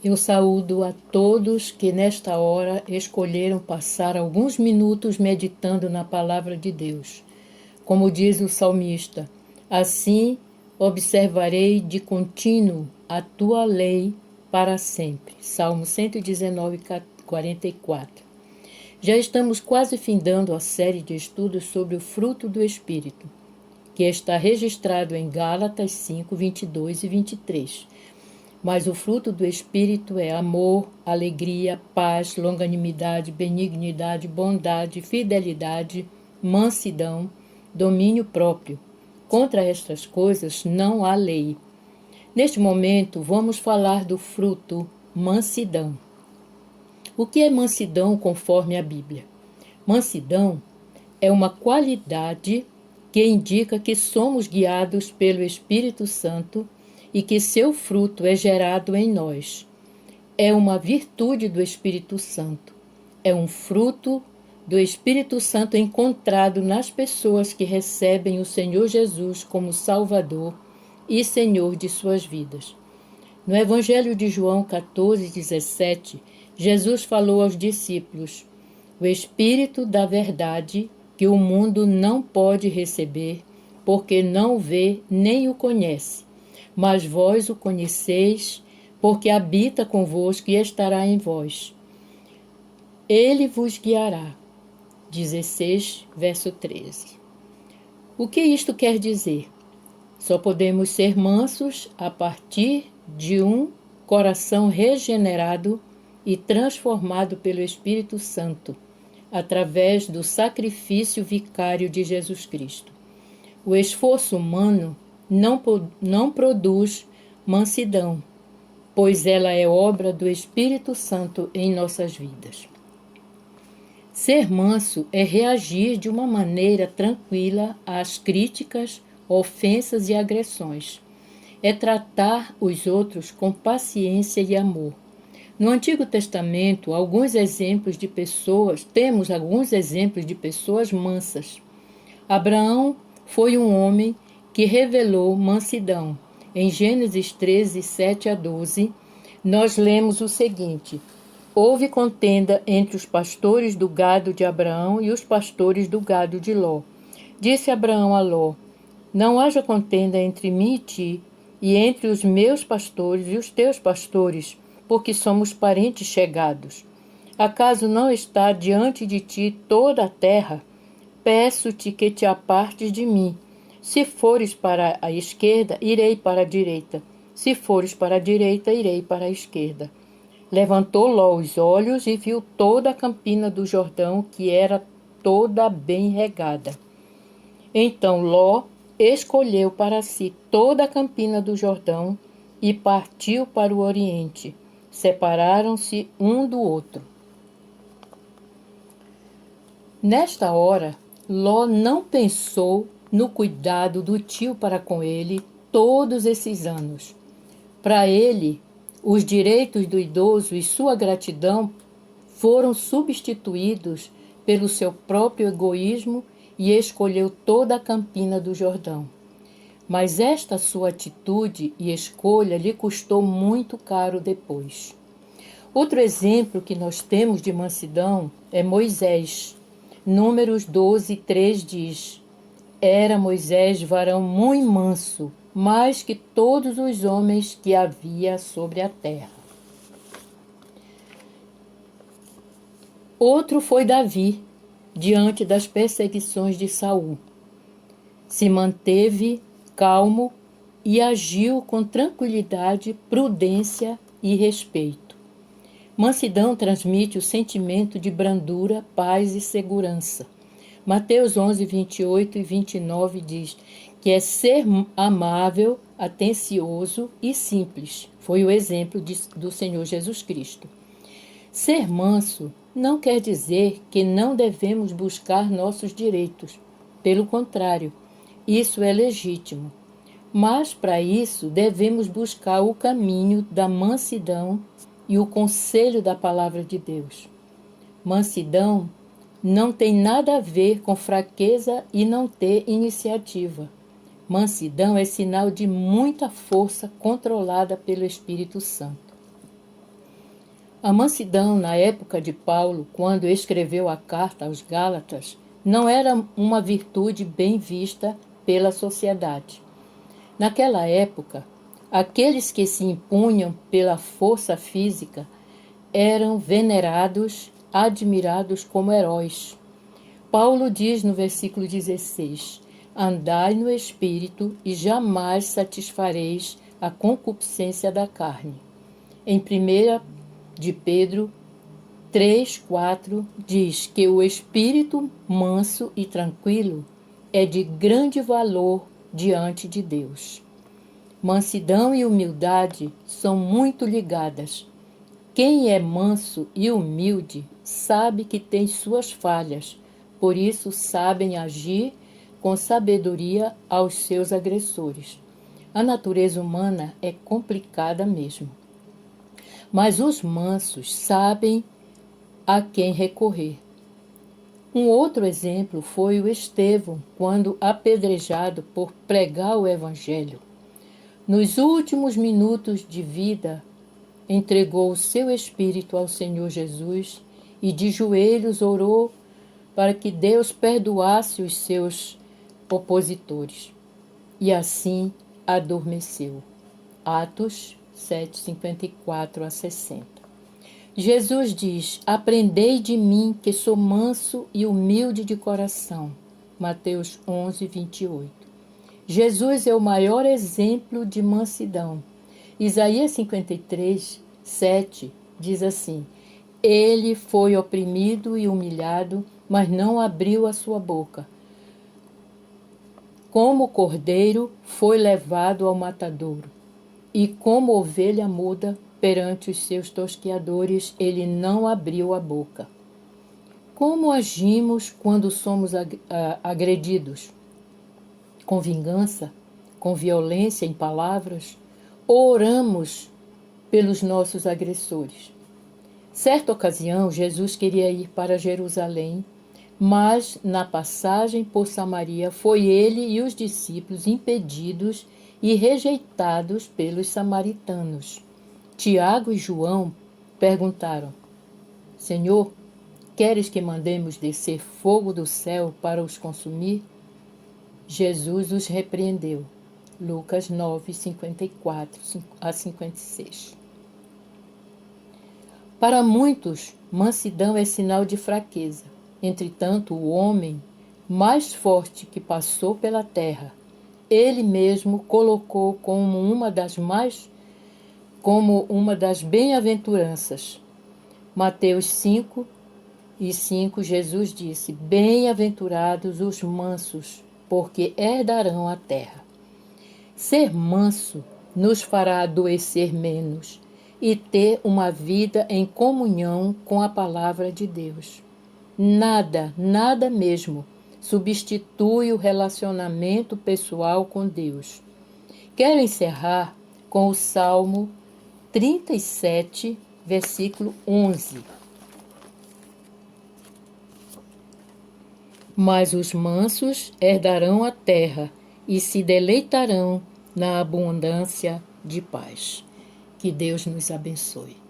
Eu saúdo a todos que nesta hora escolheram passar alguns minutos meditando na palavra de Deus. Como diz o salmista, assim observarei de contínuo a tua lei para sempre. Salmo 119, 44. Já estamos quase findando a série de estudos sobre o fruto do Espírito, que está registrado em Gálatas 5, 22 e 23. Mas o fruto do Espírito é amor, alegria, paz, longanimidade, benignidade, bondade, fidelidade, mansidão, domínio próprio. Contra estas coisas não há lei. Neste momento, vamos falar do fruto mansidão. O que é mansidão conforme a Bíblia? Mansidão é uma qualidade que indica que somos guiados pelo Espírito Santo e que seu fruto é gerado em nós. É uma virtude do Espírito Santo. É um fruto do Espírito Santo encontrado nas pessoas que recebem o Senhor Jesus como Salvador e Senhor de suas vidas. No Evangelho de João 14:17, Jesus falou aos discípulos: o Espírito da verdade, que o mundo não pode receber, porque não o vê nem o conhece. Mas vós o conheceis, porque habita convosco e estará em vós. Ele vos guiará. 16, verso 13. O que isto quer dizer? Só podemos ser mansos a partir de um coração regenerado e transformado pelo Espírito Santo, através do sacrifício vicário de Jesus Cristo. O esforço humano não produz mansidão, pois ela é obra do Espírito Santo em nossas vidas. Ser manso é reagir de uma maneira tranquila às críticas, ofensas e agressões. É tratar os outros com paciência e amor. No Antigo Testamento, temos alguns exemplos de pessoas mansas. Abraão foi um homem que revelou mansidão. Em Gênesis 13, 7 a 12, nós lemos o seguinte: houve contenda entre os pastores do gado de Abraão e os pastores do gado de Ló. Disse Abraão a Ló: não haja contenda entre mim e ti, e entre os meus pastores e os teus pastores, porque somos parentes chegados. Acaso não está diante de ti toda a terra? Peço-te que te apartes de mim. Se fores para a esquerda, irei para a direita. Se fores para a direita, irei para a esquerda. Levantou Ló os olhos e viu toda a campina do Jordão, que era toda bem regada. Então Ló escolheu para si toda a campina do Jordão e partiu para o oriente. Separaram-se um do outro. Nesta hora, Ló não pensou no cuidado do tio para com ele todos esses anos. Para ele, os direitos do idoso e sua gratidão foram substituídos pelo seu próprio egoísmo e escolheu toda a campina do Jordão. Mas esta sua atitude e escolha lhe custou muito caro depois. Outro exemplo que nós temos de mansidão é Moisés. Números 12, 3 diz: era Moisés varão muito manso, mais que todos os homens que havia sobre a terra. Outro foi Davi, diante das perseguições de Saul. Se manteve calmo e agiu com tranquilidade, prudência e respeito. Mansidão transmite o sentimento de brandura, paz e segurança. Mateus 11, 28 e 29 diz que é ser amável, atencioso e simples. Foi o exemplo do Senhor Jesus Cristo. Ser manso não quer dizer que não devemos buscar nossos direitos. Pelo contrário, isso é legítimo. Mas, para isso, devemos buscar o caminho da mansidão e o conselho da palavra de Deus. Mansidão não tem nada a ver com fraqueza e não ter iniciativa. Mansidão é sinal de muita força controlada pelo Espírito Santo. A mansidão na época de Paulo, quando escreveu a carta aos Gálatas, não era uma virtude bem vista pela sociedade. Naquela época, aqueles que se impunham pela força física eram venerados, admirados como heróis. Paulo diz no versículo 16: andai no Espírito e jamais satisfareis a concupiscência da carne. Em 1 de Pedro 3:4 diz que o espírito manso e tranquilo é de grande valor diante de Deus. Mansidão e humildade são muito ligadas. Quem é manso e humilde sabe que tem suas falhas, por isso sabem agir com sabedoria aos seus agressores. A natureza humana é complicada mesmo. Mas os mansos sabem a quem recorrer. Um outro exemplo foi o Estevão, quando apedrejado por pregar o Evangelho. Nos últimos minutos de vida, entregou o seu espírito ao Senhor Jesus e de joelhos orou para que Deus perdoasse os seus opositores. E assim adormeceu. Atos 7:54-60. Jesus diz: aprendei de mim, que sou manso e humilde de coração. Mateus 11:28. Jesus é o maior exemplo de mansidão. Isaías 53:7 diz assim: ele foi oprimido e humilhado, mas não abriu a sua boca. Como cordeiro foi levado ao matadouro, e como ovelha muda perante os seus tosqueadores, ele não abriu a boca. Como agimos quando somos agredidos? Com vingança? Com violência em palavras? Ou oramos pelos nossos agressores? Certa ocasião, Jesus queria ir para Jerusalém, mas na passagem por Samaria foi ele e os discípulos impedidos e rejeitados pelos samaritanos. Tiago e João perguntaram: Senhor, queres que mandemos descer fogo do céu para os consumir? Jesus os repreendeu. Lucas 9:54-56. Para muitos, mansidão é sinal de fraqueza. Entretanto, o homem mais forte que passou pela terra, ele mesmo colocou como uma das bem-aventuranças. Mateus 5:5, Jesus disse: bem-aventurados os mansos, porque herdarão a terra. Ser manso nos fará adoecer menos e ter uma vida em comunhão com a palavra de Deus. Nada, nada mesmo, substitui o relacionamento pessoal com Deus. Quero encerrar com o Salmo 37, versículo 11. Mas os mansos herdarão a terra e se deleitarão na abundância de paz. Que Deus nos abençoe.